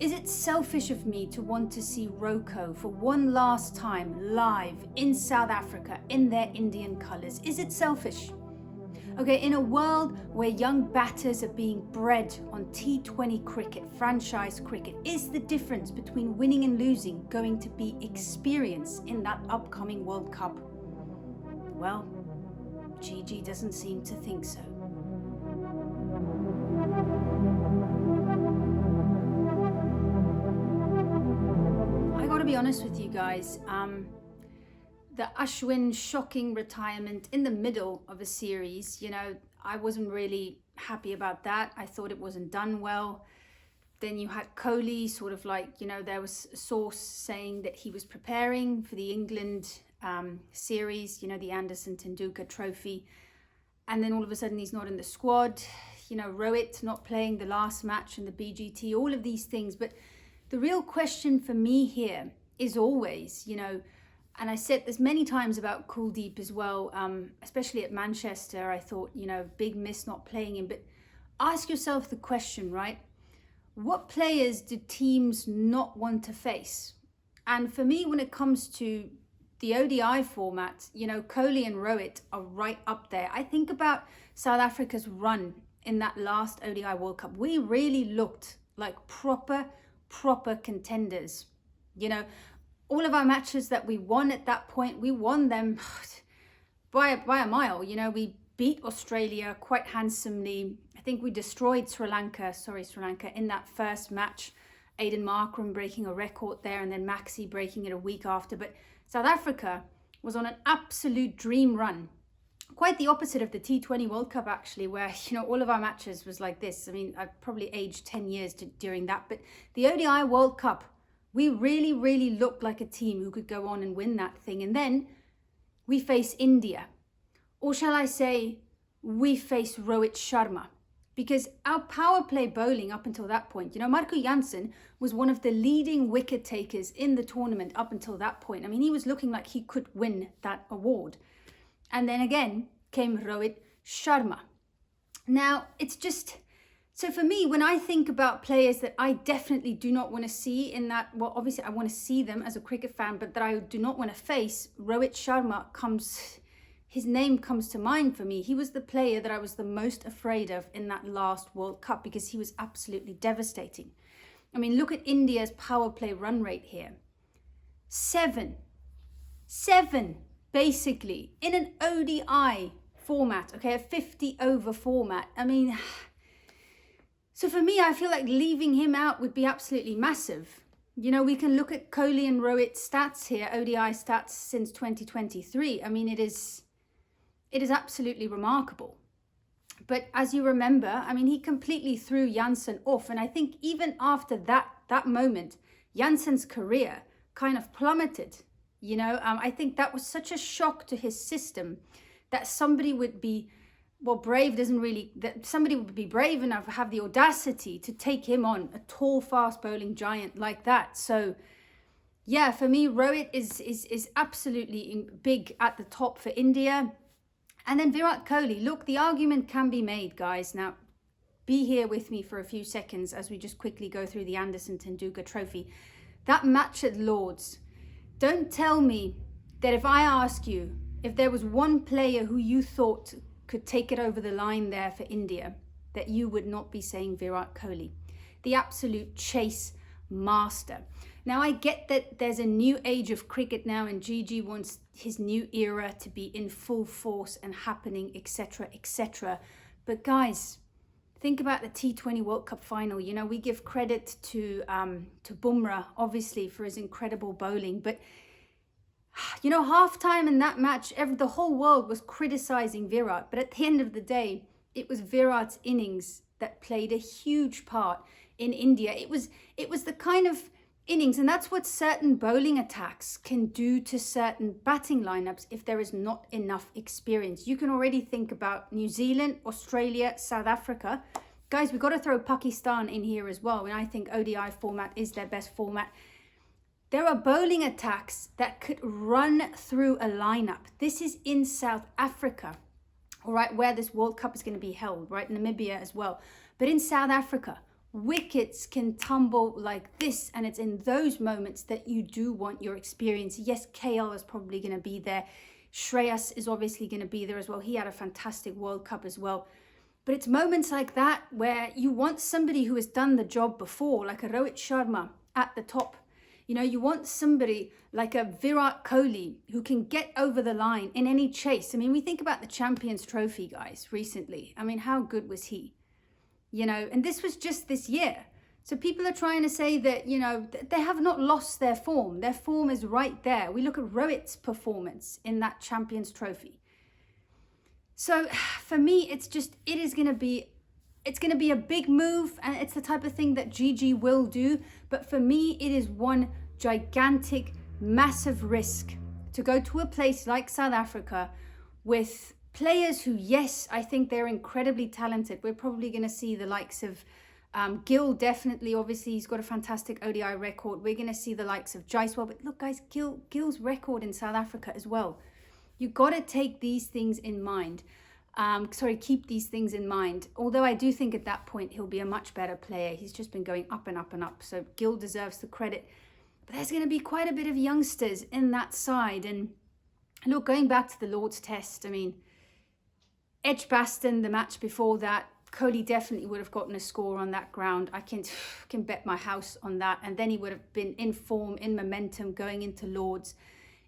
Is it selfish of me to want to see ROKO for one last time live in South Africa in their Indian colours? Is it selfish? Okay, in a world where young batters are being bred on T20 cricket, franchise cricket, is the difference between winning and losing going to be experience in that upcoming World Cup? Well, Gigi doesn't seem to think so. I gotta be honest with you guys, the Ashwin shocking retirement in the middle of a series, I wasn't really happy about that. I thought it wasn't done well. Then you had Kohli sort of like, there was a source saying that he was preparing for the England series, the Anderson Tendulkar Trophy. And then all of a sudden he's not in the squad. Rohit not playing the last match in the BGT, all of these things. But the real question for me here is always, and I said this many times about Kuldeep as well, especially at Manchester. I thought, big miss not playing him. But ask yourself the question, right? What players do teams not want to face? And for me, when it comes to the ODI format, Kohli and Rohit are right up there. I think about South Africa's run in that last ODI World Cup. We really looked like proper contenders. All of our matches that we won at that point, we won them by a mile. We beat Australia quite handsomely. I think we destroyed Sri Lanka in that first match. Aiden Markram breaking a record there and then Maxi breaking it a week after. But South Africa was on an absolute dream run. Quite the opposite of the T20 World Cup, actually, where, all of our matches was like this. I mean, I've probably aged 10 years during that. But the ODI World Cup, we really looked like a team who could go on and win that thing. And then we face India. Or shall I say, we face Rohit Sharma. Because our power play bowling up until that point, Marco Jansen was one of the leading wicket takers in the tournament up until that point. I mean, he was looking like he could win that award. And then again came Rohit Sharma. Now, it's just... So for me, when I think about players that I definitely do not want to see in that, well, obviously I want to see them as a cricket fan, but that I do not want to face, Rohit Sharma his name comes to mind for me. He was the player that I was the most afraid of in that last World Cup because he was absolutely devastating. I mean, look at India's power play run rate here. Seven, basically, in an ODI format, okay, a 50 over format. I mean... So for me, I feel like leaving him out would be absolutely massive. We can look at Kohli and Rohit's stats here, ODI stats since 2023. I mean, it is absolutely remarkable. But as you remember, I mean, he completely threw Jansen off. And I think even after that moment, Jansen's career kind of plummeted. I think that was such a shock to his system that somebody would be... Well, somebody would be brave enough to have the audacity to take him on, a tall, fast bowling giant like that. So, yeah, for me, Rohit is absolutely big at the top for India. And then Virat Kohli. Look, the argument can be made, guys. Now, be here with me for a few seconds as we just quickly go through the Anderson Tendulkar Trophy. That match at Lord's. Don't tell me that if I ask you if there was one player who you thought could take it over the line there for India, that you would not be saying Virat Kohli, the absolute chase master. Now, I get that there's a new age of cricket now and Gigi wants his new era to be in full force and happening, etc. But guys, think about the T20 World Cup final. We give credit to Bumrah, obviously, for his incredible bowling, but halftime in that match, the whole world was criticizing Virat. But at the end of the day, it was Virat's innings that played a huge part in India. It was the kind of innings, and that's what certain bowling attacks can do to certain batting lineups if there is not enough experience. You can already think about New Zealand, Australia, South Africa. Guys, we've got to throw Pakistan in here as well. And I think ODI format is their best format. There are bowling attacks that could run through a lineup. This is in South Africa, all right, where this World Cup is going to be held, right? Namibia as well. But in South Africa, wickets can tumble like this, and it's in those moments that you do want your experience. Yes, KL is probably going to be there. Shreyas is obviously going to be there as well. He had a fantastic World Cup as well. But it's moments like that where you want somebody who has done the job before, like a Rohit Sharma at the top. You know, you want somebody like a Virat Kohli who can get over the line in any chase. I mean, we think about the Champions Trophy, guys, recently. I mean, how good was he? You know, and this was just this year. So people are trying to say that, you know, they have not lost their form. Their form is right there. We look at Rohit's performance in that Champions Trophy. So for me, it's going to be a big move, and it's the type of thing that Gigi will do. But for me, it is one gigantic, massive risk to go to a place like South Africa with players who, yes, I think they're incredibly talented. We're probably going to see the likes of Gill, definitely. Obviously, he's got a fantastic ODI record. We're going to see the likes of Jaiswal. But look, guys, Gill's record in South Africa as well. You've got to take these things in mind. Keep these things in mind. Although I do think at that point he'll be a much better player. He's just been going up and up and up. So Gill deserves the credit. But there's going to be quite a bit of youngsters in that side. And look, going back to the Lord's Test, I mean, Edgbaston, the match before that, Kohli definitely would have gotten a score on that ground. I can bet my house on that. And then he would have been in form, in momentum, going into Lords.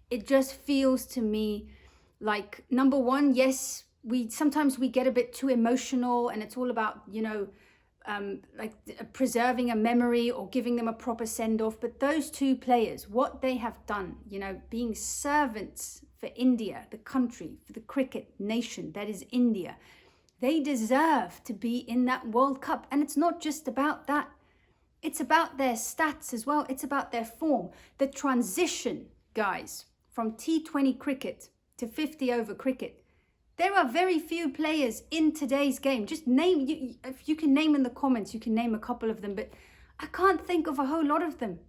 It just feels to me like, number one, yes, sometimes we get a bit too emotional, and it's all about, you know, preserving a memory or giving them a proper send-off. But those two players, what they have done, you know, being servants for India, the country, for the cricket nation that is India, they deserve to be in that World Cup. And it's not just about that. It's about their stats as well. It's about their form. The transition, guys, from T20 cricket to 50-over cricket. There are very few players in today's game. Just name, if you can name in the comments, you can name a couple of them, but I can't think of a whole lot of them.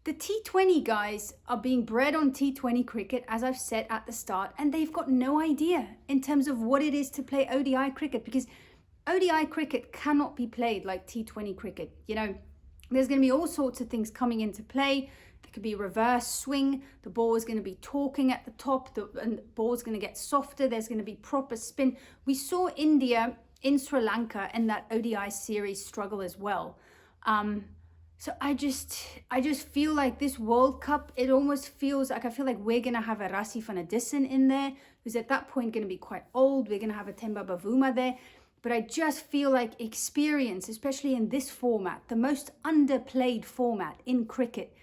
The T20 guys are being bred on T20 cricket, as I've said at the start, and they've got no idea in terms of what it is to play ODI cricket, because ODI cricket cannot be played like T20 cricket. You know, there's going to be all sorts of things coming into play. There could be reverse swing. The ball is going to be talking at the top, and the ball is going to get softer. There's going to be proper spin. We saw India in Sri Lanka in that ODI series struggle as well. So I just feel like this World Cup, it almost feels like, I feel like we're going to have a Rassi van Adissen in there, who's at that point going to be quite old. We're going to have a Themba Bavuma there. But I just feel like experience, especially in this format, the most underplayed format in cricket,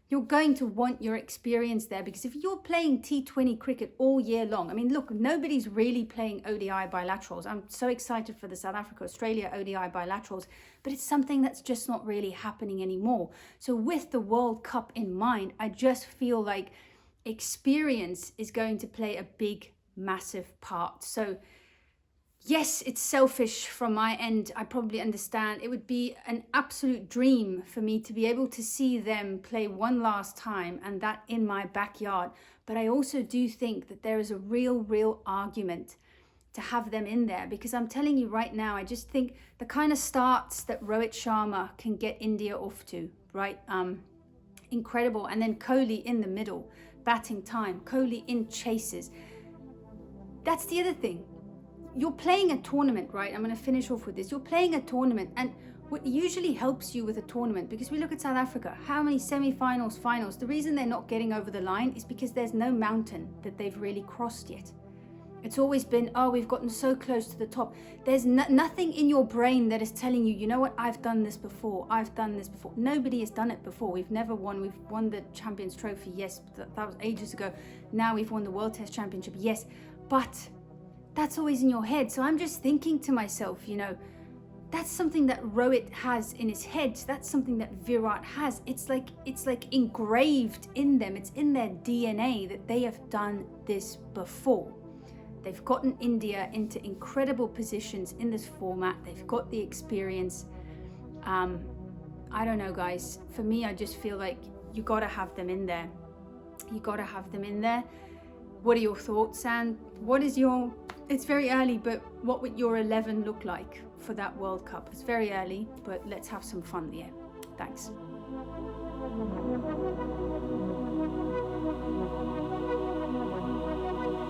you're going to want your experience there, because if you're playing T20 cricket all year long, I mean, look, nobody's really playing ODI bilaterals. I'm so excited for the South Africa-Australia ODI bilaterals, but it's something that's just not really happening anymore. So with the World Cup in mind, I just feel like experience is going to play a big, massive part. So yes, it's selfish from my end. I probably understand. It would be an absolute dream for me to be able to see them play one last time, and that in my backyard. But I also do think that there is a real argument to have them in there, because I'm telling you right now, I just think the kind of starts that Rohit Sharma can get India off to, right? Incredible. And then Kohli in the middle, batting time, Kohli in chases. That's the other thing. You're playing a tournament, right? I'm going to finish off with this. You're playing a tournament, and what usually helps you with a tournament, because we look at South Africa, how many semi-finals, finals, the reason they're not getting over the line is because there's no mountain that they've really crossed yet. It's always been, oh, we've gotten so close to the top. There's nothing in your brain that is telling you, you know what, I've done this before. I've done this before. Nobody has done it before. We've never won. We've won the Champions Trophy. Yes, that was ages ago. Now we've won the World Test Championship. Yes, but that's always in your head. So I'm just thinking to myself, you know, that's something that Rohit has in his head. That's something that Virat has. It's like engraved in them. It's in their DNA that they have done this before. They've gotten India into incredible positions in this format. They've got the experience. I don't know, guys. For me, I just feel like you got to have them in there. You got to have them in there. What are your thoughts, and what is your It's very early, but what would your 11 look like for that World Cup? It's very early, but let's have some fun there. Thanks.